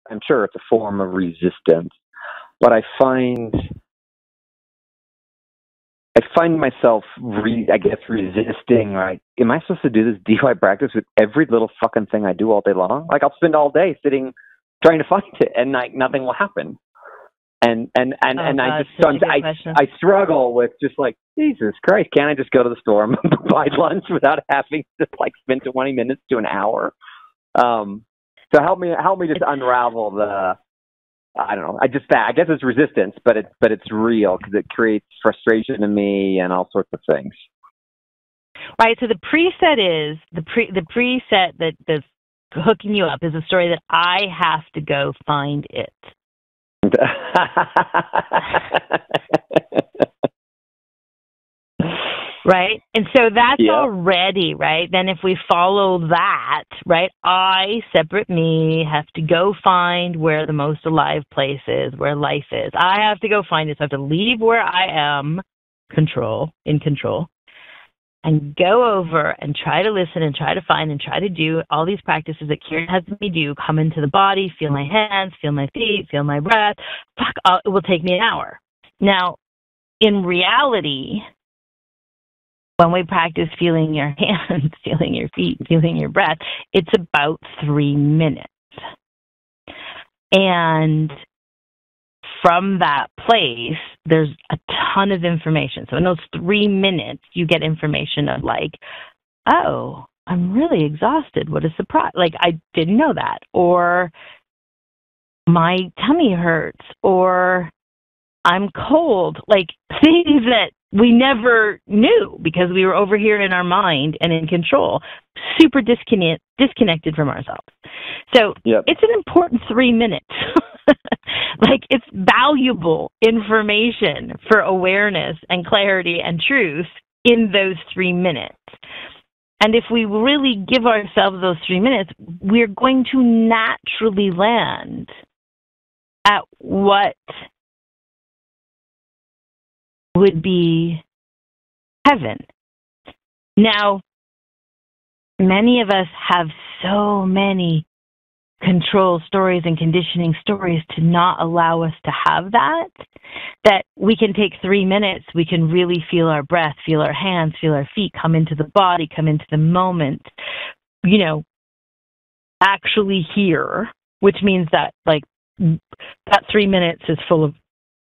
I'm sure it's a form of resistance, but I find myself, resisting. Like, am I supposed to do this DIY practice with every little fucking thing I do all day long? Like, I'll spend all day sitting trying to find it, and like nothing will happen. And I struggle with just like, Jesus Christ, can't I just go to the store and buy lunch without having to like spend 20 minutes to an hour? So help me just unravel the. I don't know. I guess it's resistance, but it's real because it creates frustration in me and all sorts of things. Right. So the preset is the preset that's hooking you up is a story that I have to go find it. Right? And so that's already, right? Then if we follow that, right, I, separate me, have to go find where the most alive place is, where life is. I have to go find it. So I have to leave where I am, in control, and go over and try to listen and try to find and try to do all these practices that Kiran has me do. Come into the body, feel my hands, feel my feet, feel my breath. It will take me an hour. Now, in reality, when we practice feeling your hands, feeling your feet, feeling your breath, it's about 3 minutes. And from that place, there's a ton of information. So in those 3 minutes, you get information of like, oh, I'm really exhausted. What a surprise. Like, I didn't know that. Or my tummy hurts. Or I'm cold. Like, things that we never knew because we were over here in our mind and in control, super disconnected from ourselves. So It's an important 3 minutes. Like, it's valuable information for awareness and clarity and truth in those 3 minutes. And if we really give ourselves those 3 minutes, we're going to naturally land at what would be heaven. Now, many of us have so many control stories and conditioning stories to not allow us to have that we can take 3 minutes, we can really feel our breath, feel our hands, feel our feet, come into the body, come into the moment, actually hear, which means that like that 3 minutes is full of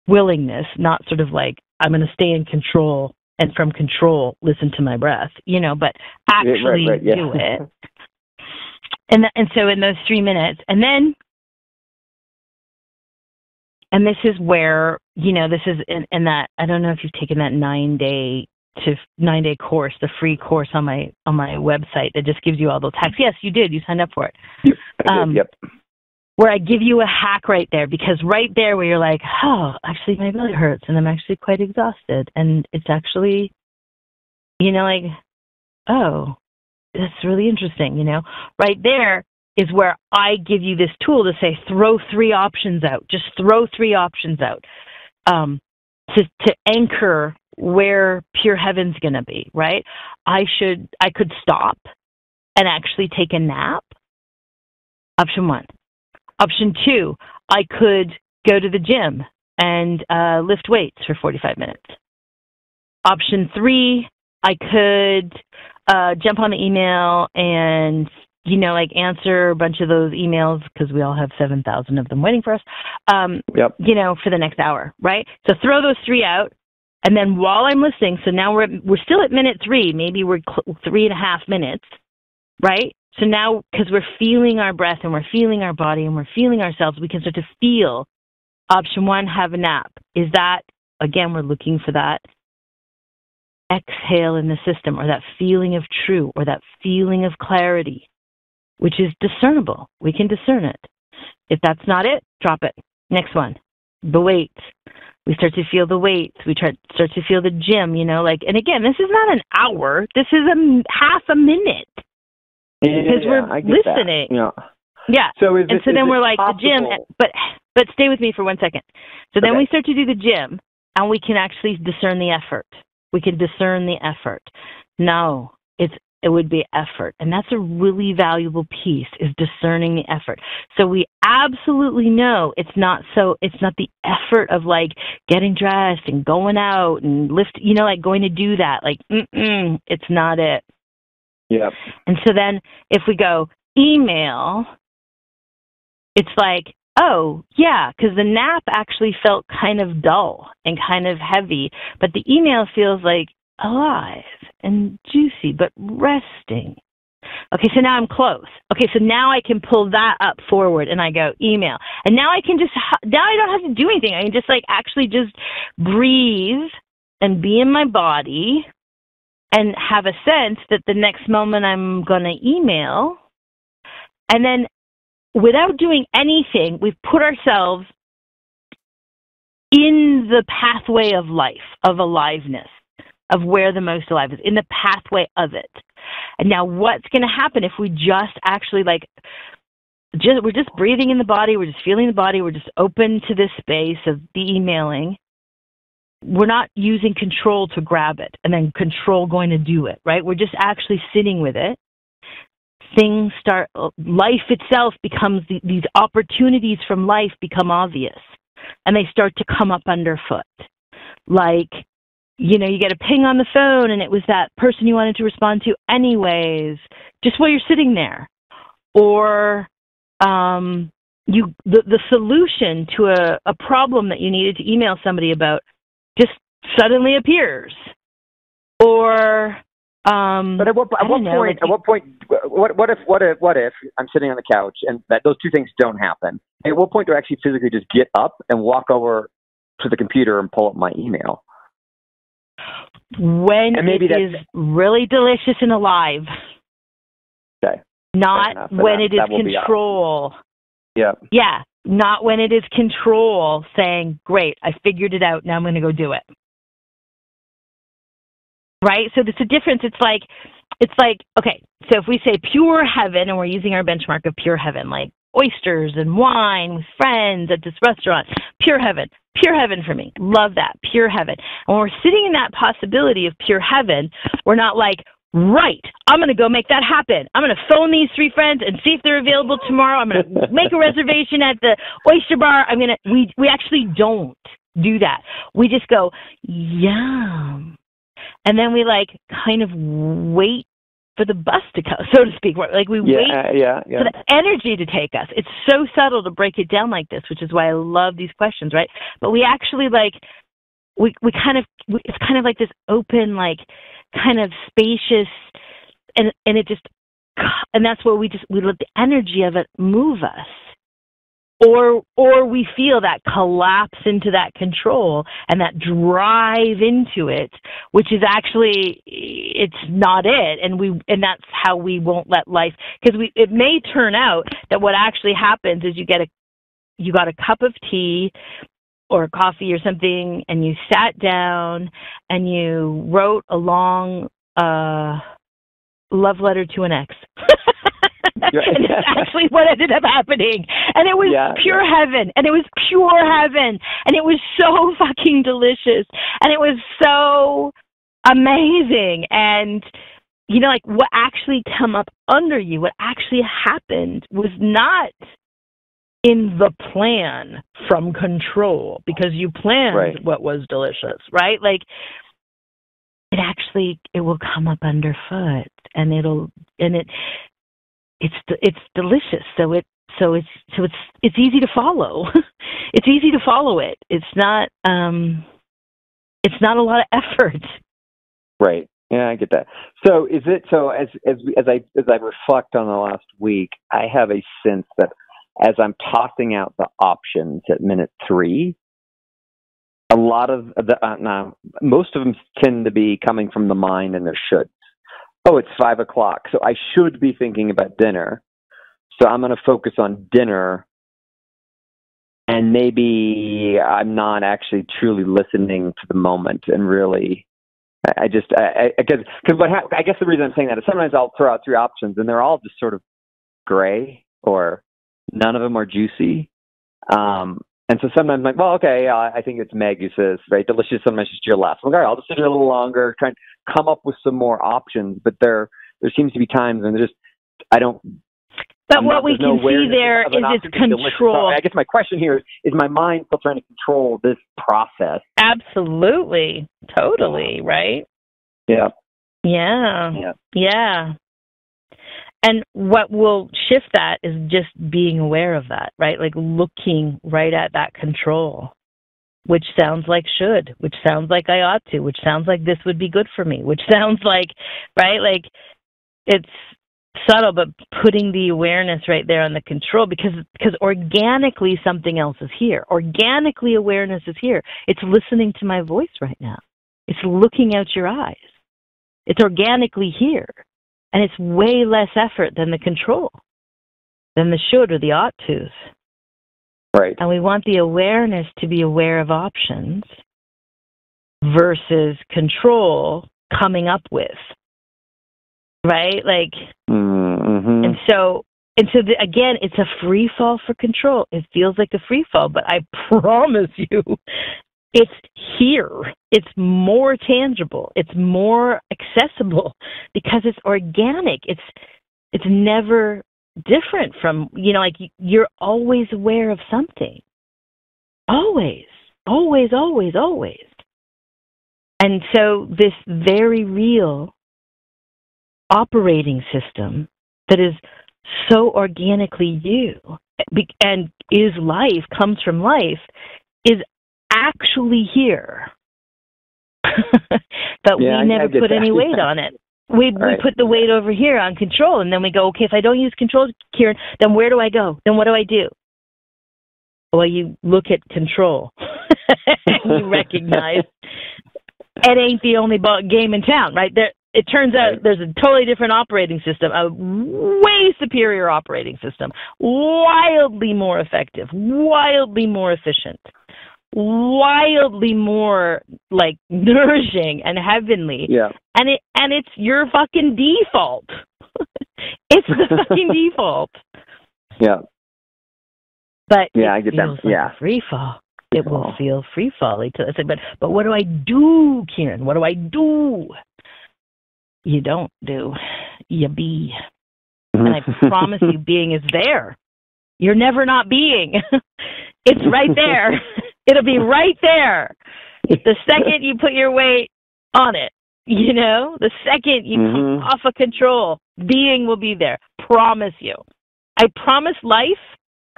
willingness, not sort of like, I'm going to stay in control and from control listen to my breath, but actually do it. And so in those 3 minutes, and this is where, this is in that, I don't know if you've taken that 9-day course, the free course on my website that just gives you all those hacks. Yes, you did. You signed up for it. Yep, I did, yep. Where I give you a hack right there, because right there where you're like, oh, actually my belly hurts and I'm actually quite exhausted. And it's actually, like, oh, that's really interesting, Right there is where I give you this tool to say, throw 3 options out. Just throw 3 options out to anchor where pure heaven's going to be, right? I could stop and actually take a nap. Option 1. Option 2, I could go to the gym and lift weights for 45 minutes. Option 3, I could jump on the email and, answer a bunch of those emails because we all have 7,000 of them waiting for us, for the next hour, right? So throw those 3 out. And then while I'm listening, so now we're still at minute 3, maybe we're 3.5 minutes, right? So now, because we're feeling our breath and we're feeling our body and we're feeling ourselves, we can start to feel option 1, have a nap. Is that, again, we're looking for that exhale in the system or that feeling of true or that feeling of clarity, which is discernible. We can discern it. If that's not it, drop it. Next one, the weights. We start to feel the weights. We start to feel the gym, and again, this is not an hour. This is half a minute. Because we're listening. Yeah. So then we're like possible? The gym, but stay with me for 1 second. So then we start to do the gym, and we can actually discern the effort. We can discern the effort. No, it's it would be effort. And that's a really valuable piece, is discerning the effort. So we absolutely know it's not the effort of like getting dressed and going out and like going to do that. Like, it's not it. Yeah. And so then if we go email, it's like, oh, yeah, because the nap actually felt kind of dull and kind of heavy, but the email feels like alive and juicy, but resting. Okay, so now I'm close. Okay, so now I can pull that up forward and I go email. And now I don't have to do anything. I can just like actually just breathe and be in my body and have a sense that the next moment I'm going to email. And then without doing anything, we've put ourselves in the pathway of life, of aliveness, of where the most alive is, in the pathway of it. And now what's going to happen if we just actually we're just breathing in the body, we're just feeling the body, we're just open to this space of the emailing. We're not using control to grab it and then control going to do it, right? We're just actually sitting with it. Life itself becomes, these opportunities from life become obvious, and they start to come up underfoot. Like, you get a ping on the phone and it was that person you wanted to respond to anyways, just while you're sitting there. Or the solution to a problem that you needed to email somebody about just suddenly appears. Or but at what point? What if I'm sitting on the couch and that those two things don't happen? At what point do I actually physically just get up and walk over to the computer and pull up my email? When it is really delicious and alive. Okay. Not when it is control. Yeah. Yeah. Not when it is control saying, great, I figured it out, now I'm going to go do it. Right? So there's a difference. It's like, okay, so if we say pure heaven, and we're using our benchmark of pure heaven, like oysters and wine with friends at this restaurant, pure heaven for me. Love that, pure heaven. And when we're sitting in that possibility of pure heaven, we're not like, right, I'm going to go make that happen. I'm going to phone these 3 friends and see if they're available tomorrow. I'm going to make a reservation at the oyster bar. We actually don't do that. We just go, yum. And then we kind of wait for the bus to come, so to speak. Like we wait for the energy to take us. It's so subtle to break it down like this, which is why I love these questions, right? But we actually it's kind of like this open, kind of spacious, and it just, and that's where we let the energy of it move us. Or we feel that collapse into that control and that drive into it, which is actually, it's not it. And that's how we won't let life, because it may turn out that what actually happens is you got a cup of tea or coffee or something, and you sat down and you wrote a long love letter to an ex. And it's actually what ended up happening. And it was pure heaven. And it was pure heaven. And it was so fucking delicious. And it was so amazing. And, what actually come up under you, what actually happened was not in the plan from control, because you planned what was delicious, right? It will come up underfoot, and it's delicious. So it's easy to follow. It's easy to follow it. It's not a lot of effort. Right. Yeah, I get that. So as I reflect on the last week, I have a sense that as I'm tossing out the options at minute 3, a lot of most of them tend to be coming from the mind and their shoulds. Oh, it's 5 o'clock, so I should be thinking about dinner. So I'm going to focus on dinner, and maybe I'm not actually truly listening to the moment and really. I guess the reason I'm saying that is sometimes I'll throw out 3 options and they're all just sort of gray, or none of them are juicy. And so sometimes I'm like, well, okay, I think it's Meg who says, right, delicious, sometimes just your last. I'm like, all right, I'll just sit here a little longer, try and come up with some more options, but they're there seems to be times when I don't. But what we can see there is its control. I guess my question here is my mind still trying to control this process? Absolutely. Totally, right? Yeah. Yeah. And what will shift that is just being aware of that, right? Like looking right at that control, which sounds like should, which sounds like I ought to, which sounds like this would be good for me, which sounds like, right? Like it's subtle, but putting the awareness right there on the control because organically something else is here. Organically awareness is here. It's listening to my voice right now. It's looking out your eyes. It's organically here. And it's way less effort than the control, than the should or the ought tos. Right. And we want the awareness to be aware of options versus control coming up with. Right? Like, and so again, it's a free fall for control. It feels like a free fall, but I promise you, it's here. It's more tangible. It's more accessible because it's organic. It's never different from, like you're always aware of something. Always. Always, always, always. And so this very real operating system that is so organically you and is life, comes from life, is actually here. But we never put any weight on it. We put the weight over here on control, and then we go, okay, if I don't use control, Kiran, then where do I go? Then what do I do? Well, you look at control. And you recognize it ain't the only game in town, right? It turns out there's a totally different operating system, a way superior operating system, wildly more effective, wildly more efficient, wildly more like nourishing and heavenly. Yeah. And it's your fucking default. It's the fucking default. Yeah. But I get that. Like a free fall. It will feel free falling. But what do I do, Kiran? What do I do? You don't do. You be. And I promise you, being is there. You're never not being. It's right there. It'll be right there. The second you put your weight on it, the second you come off of control, being will be there. Promise you. I promise life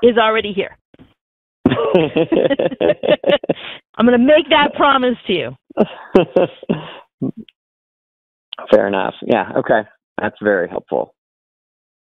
is already here. I'm going to make that promise to you. Fair enough. Yeah. Okay. That's very helpful.